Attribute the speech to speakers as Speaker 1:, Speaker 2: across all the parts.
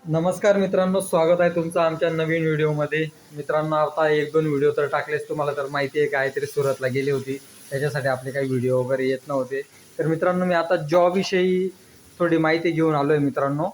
Speaker 1: नमस्कार मित्रांनो, स्वागत आहे तुमचं आमच्या नवीन व्हिडिओमध्ये. मित्रांनो, आता एक दोन व्हिडिओ तर टाकलेच, तुम्हाला तर माहिती आहे काहीतरी सुरतला गेली होती, त्याच्यासाठी आपले काही व्हिडिओ वगैरे येत नव्हते. तर मित्रांनो, मी आता जॉबविषयी थोडी माहिती घेऊन आलो आहे मित्रांनो.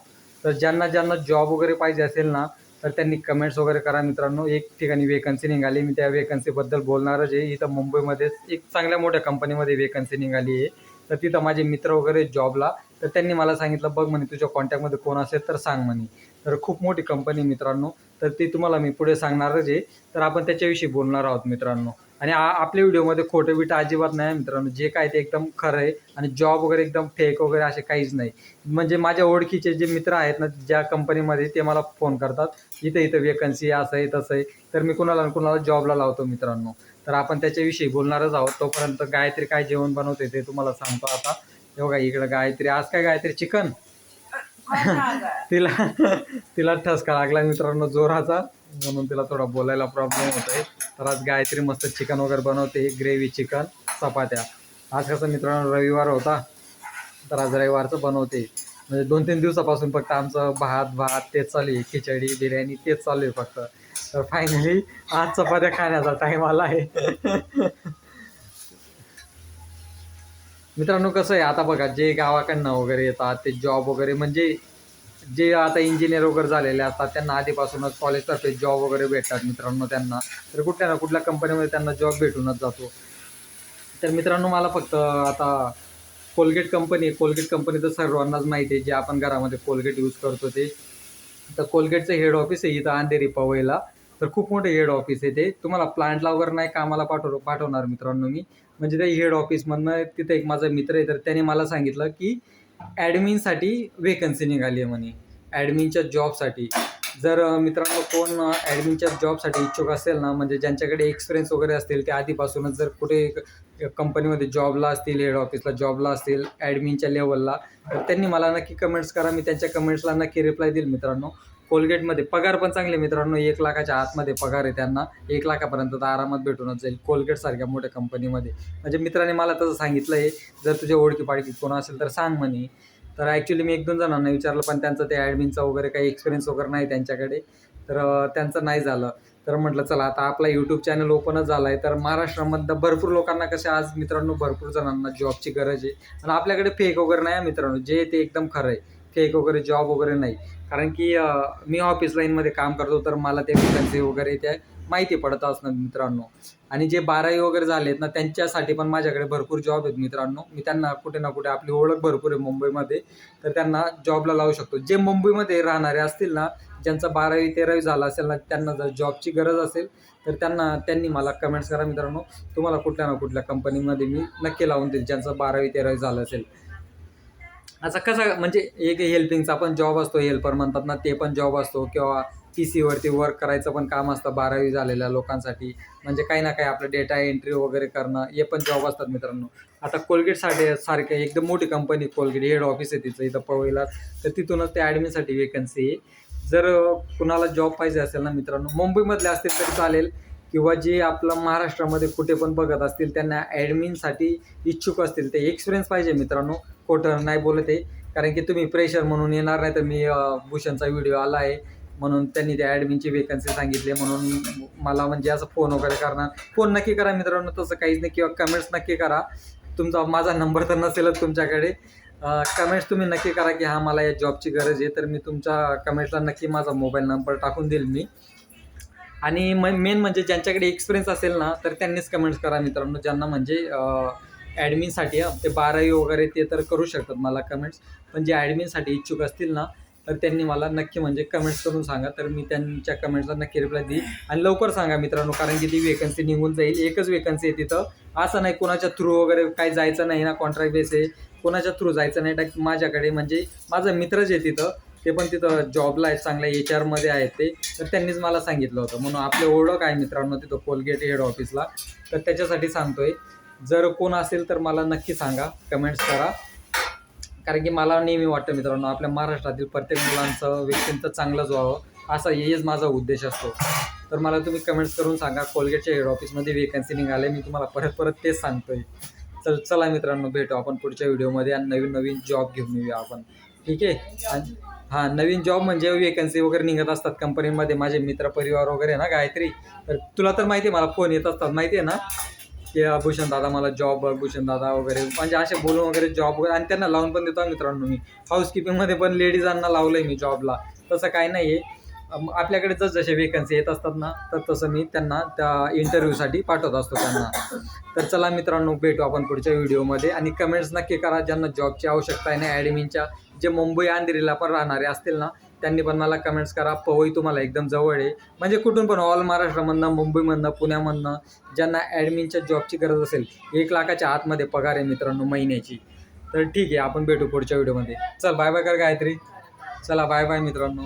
Speaker 1: तर ज्यांना ज्यांना जॉब वगैरे पाहिजे असेल ना, तर त्यांनी कमेंट्स वगैरे करा मित्रांनो. एक ठिकाणी वेकन्सी निघाली, मी त्या वेकन्सीबद्दल बोलणारच आहे. इथं मुंबईमध्येच एक चांगल्या मोठ्या कंपनीमध्ये वेकन्सी निघाली आहे. तर तिथं माझे मित्र वगैरे जॉबला, तर त्यांनी मला सांगितलं, बघ म्हणे तुझ्या कॉन्टॅक्टमध्ये कोण असेल तर सांग म्हणे. तर खूप मोठी कंपनी मित्रांनो, तर ती तुम्हाला मी पुढे सांगणारच आहे. तर आपण त्याच्याविषयी बोलणार आहोत मित्रांनो. आणि आपल्या व्हिडिओमध्ये खोटं बिटं अजिबात नाही मित्रांनो, जे काय ते एकदम खरं आहे. आणि जॉब वगैरे एकदम फेक वगैरे असे काहीच नाही. म्हणजे माझ्या ओळखीचे जे मित्र आहेत ना, ज्या कंपनीमध्ये, ते मला फोन करतात, इथं इथं वेकन्सी असं आहे तसं आहे. तर मी कुणाला ना कुणाला जॉबला लावतो मित्रांनो. तर आपण त्याच्याविषयी बोलणारच आहोत. तोपर्यंत गायत्री काय जेवण बनवते ते तुम्हाला सांगतो आता. हे बघा इकडं गायत्री, आज काय गायत्री चिकन. तिला तिला ठसका लागला मित्रांनो जोराचा, म्हणून तिला थोडा बोलायला प्रॉब्लेम होत आहे. तर आज गायत्री मस्त चिकन वगैरे बनवते, ग्रेव्ही चिकन, चपात्या. आज कसं मित्रांनो रविवार होता, तर आज रविवारचं बनवते. म्हणजे 2-3 दिवसापासून फक्त आमचं भात भात तेच चालू आहे, खिचडी बिर्याणी तेच चालू आहे फक्त. तर फायनली आज चपात्या खाण्याचा टाईम आला आहे. मित्रांनो कसं आहे, आता बघा जे गावाकडनं वगैरे येतात ते जॉब वगैरे, म्हणजे जे आता इंजिनियर वगैरे झालेले असतात, त्यांना आधीपासूनच कॉलेजतर्फे जॉब वगैरे भेटतात मित्रांनो त्यांना. तर कुठल्या ना कुठल्या कंपनीमध्ये त्यांना जॉब भेटूनच जातो. तर मित्रांनो, मला फक्त आता कोलगेट कंपनी तर सर्वांनाच माहिती आहे, जे आपण घरामध्ये कोलगेट यूज करतो ते. तर कोलगेटचं हेड ऑफिस आहे इथं अंधेरी पवईला. तर खूप मोठे हेड ऑफिस आहे ते. तुम्हाला प्लांटला वगैरे नाही कामाला पाठवणार मित्रांनो मी. म्हणजे ते हेड ऑफिसमधनं तिथं एक माझा मित्र आहे, तर त्याने मला सांगितलं की ॲडमिनसाठी वेकन्सी निघाली आहे म्हणे, ॲडमिनच्या जॉबसाठी. जर मित्रांनो कोण ॲडमिनच्या जॉबसाठी इच्छुक असेल ना, म्हणजे ज्यांच्याकडे एक्सपिरियन्स वगैरे असतील, ते आधीपासूनच जर कुठे कंपनीमध्ये जॉबला असतील, हेड ऑफिसला जॉबला असतील ॲडमिनच्या लेवलला, तर त्यांनी मला नक्की कमेंट्स करा. मी त्यांच्या कमेंट्सला नक्की रिप्लाय देईल मित्रांनो. कोलगेटमध्ये पगार पण चांगले मित्रांनो, 1,00,000च्या आतमध्ये पगार आहे त्यांना. 1,00,000पर्यंत तर आरामात भेटूनच जाईल कोलगेटसारख्या मोठ्या कंपनीमध्ये. म्हणजे मित्राने मला तसं सांगितलं आहे. जर तुझ्या ओळखी पाळखी कोण असेल तर सांग म्हणे. तर ॲक्च्युली मी 1-2 जणांना विचारलं, पण त्यांचं ते ॲडमिनचा वगैरे काही एक्सपिरियन्स वगैरे नाही त्यांच्याकडे. तर त्यांचं नाही झालं. तर म्हटलं चला, आता आपला यूट्यूब चॅनल ओपनच झाला आहे, तर महाराष्ट्रामधलं भरपूर लोकांना कसे आज मित्रांनो भरपूर जणांना जॉबची गरज आहे. आणि आपल्याकडे फेक वगैरे नाही आहे मित्रांनो, जे ते एकदम खरं आहे. फेक वगैरे जॉब वगैरे नाही. कारण की मी ऑफिस लाईनमध्ये काम करतो, तर मला ते वेकन्सी वगैरे त्या माहिती पडत असणार मित्रांनो. आणि जे 12वी वगैरे झाले आहेत ना, त्यांच्यासाठी पण माझ्याकडे भरपूर जॉब आहेत मित्रांनो. मी त्यांना कुठे ना कुठे, आपली ओळख भरपूर आहे मुंबईमध्ये, तर त्यांना जॉबला लावू शकतो. जे मुंबईमध्ये राहणारे असतील ना, ज्यांचा 12वी-13वी झाला असेल ना, त्यांना जर जॉबची गरज असेल, तर त्यांनी मला कमेंट्स करा मित्रांनो. तुम्हाला कुठल्या ना कुठल्या कंपनीमध्ये मी नक्की लावून देईल, ज्यांचं 12वी-13वी झालं असेल. असं कसं, म्हणजे एक हेल्पिंगचा पण जॉब असतो, हेल्पर म्हणतात ना, ते पण जॉब असतो. किंवा PC वरती वर्क करायचं पण काम असतं 12वी झालेल्या लोकांसाठी. म्हणजे काही ना काही आपलं डेटा एंट्री वगैरे करणं, हे पण जॉब असतात मित्रांनो. आता कोलगेटसाठी सारखे एकदम मोठी कंपनी, कोलगेट हेड ऑफिस आहे तिचं इथं पवईला. तर तिथूनच त्या ॲडमिनसाठी वेकन्सी आहे. जर कुणाला जॉब पाहिजे असेल ना मित्रांनो, मुंबईमधले असतील तरी चालेल, किंवा जे आपलं महाराष्ट्रामध्ये कुठे पण बघत असतील, त्यांना ॲडमिनसाठी इच्छुक असतील, ते एक्सपिरियन्स पाहिजे मित्रांनो. खोटं नाही बोलत आहे. कारण की तुम्ही प्रेशर म्हणून येणार नाही, तर मी भूषणचा व्हिडिओ आला आहे म्हणून त्यांनी त्या ॲडमिनची वेकन्सी सांगितली, म्हणून मला म्हणजे असं फोन वगैरे करणार. फोन नक्की करा मित्रांनो, तसं काहीच नाही. किंवा कमेंट्स नक्की करा. माझा नंबर तर नसेलच तुमच्याकडे. कमेंट्स तुम्ही नक्की करा की हां, मला या जॉबची गरज आहे. तर मी तुमच्या कमेंट्सला नक्की माझा मोबाईल नंबर टाकून देईल मी. आणि मेन म्हणजे ज्यांच्याकडे एक्सपिरियन्स असेल ना, तर त्यांनीच कमेंट्स करा मित्रांनो. ज्यांना म्हणजे ॲडमिनसाठी, ते 12वी वगैरे ते तर करू शकतात मला कमेंट्स. पण जे ॲडमिनसाठी इच्छुक असतील ना, तर त्यांनी मला नक्की म्हणजे कमेंट्स करून सांगा. तर मी त्यांच्या कमेंट्सला नक्की रिप्लाय देईल. आणि लवकर सांगा मित्रांनो, कारण की ती वेकन्सी निघून जाईल. एकच वेकन्सी आहे तिथं. असं नाही कोणाच्या थ्रू वगैरे काही जायचं नाही ना, कॉन्ट्रॅक्ट बेस आहे. कोणाच्या थ्रू जायचं नाही. डायरेक्ट माझ्याकडे, म्हणजे माझा मित्रच आहे तिथं, ते पण तिथं जॉबला आहेत, चांगल्या HR मध्ये आहेत ते. तर त्यांनीच मला सांगितलं होतं, म्हणून आपले ओळख आहे मित्रांनो तिथं कोलगेट हेड ऑफिसला. तर त्याच्यासाठी सांगतोय. जर कोण असेल तर मला नक्की सांगा, कमेंट्स करा. कारण की मला नेहमी वाटतं मित्रांनो, आपल्या महाराष्ट्रातील प्रत्येक मुलांचं, व्यक्तींचं चांगलंच व्हावं, असा हेच माझा उद्देश असतो. तर मला तुम्ही कमेंट्स करून सांगा. कोलगेटच्या हेड ऑफिसमध्ये वेकन्सी निघाले, मी तुम्हाला परत परत तेच सांगतोय. चला मित्रांनो, भेटू आपण पुढच्या व्हिडिओमध्ये आणि नवीन नवीन जॉब घेऊन येऊया आपण. ठीक आहे. हां, नवीन जॉब म्हणजे वेकन्सी वगैरे निघत असतात कंपनीमध्ये. माझे मित्र परिवार वगैरे आहे ना गायत्री, तर तुला तर माहिती आहे मला फोन येत असतात माहिती आहे ना, की भूषण दादा मला जॉब बघ, भूषण दादा वगैरे म्हणजे असे बोलून वगैरे जॉब वगैरे आणि त्यांना लावून पण देतो मित्रांनो मी. हाऊसकीपिंगमध्ये पण लेडीजांना लावलं आहे मी जॉबला. तसं काही नाही आहे. आपल्याकडे जसे वेकन्सी येत असतात ना, तर तसं मी त्यांना त्या इंटरव्ह्यूसाठी पाठवत असतो त्यांना. तर चला मित्रांनो, भेटू आपण पुढच्या व्हिडिओमध्ये आणि कमेंट्स नक्की करा ज्यांना जॉबची आवश्यकता आहे ना ॲडमिनच्या. जे मुंबई अंधेरीला पण राहणारे असतील ना, त्यांनी पण मला कमेंट्स करा. पवई तुम्हाला एकदम जवळ आहे. म्हणजे कुठून पण ऑल महाराष्ट्रामधनं, मुंबईमधनं, पुण्यामधनं ज्यांना ॲडमिनच्या जॉबची गरज असेल. 1,00,000च्या आतमध्ये पगार आहे मित्रांनो महिन्याची. तर ठीक आहे, आपण भेटू पुढच्या व्हिडिओमध्ये. चल बाय बाय कर गायत्री. चला बाय बाय मित्रांनो.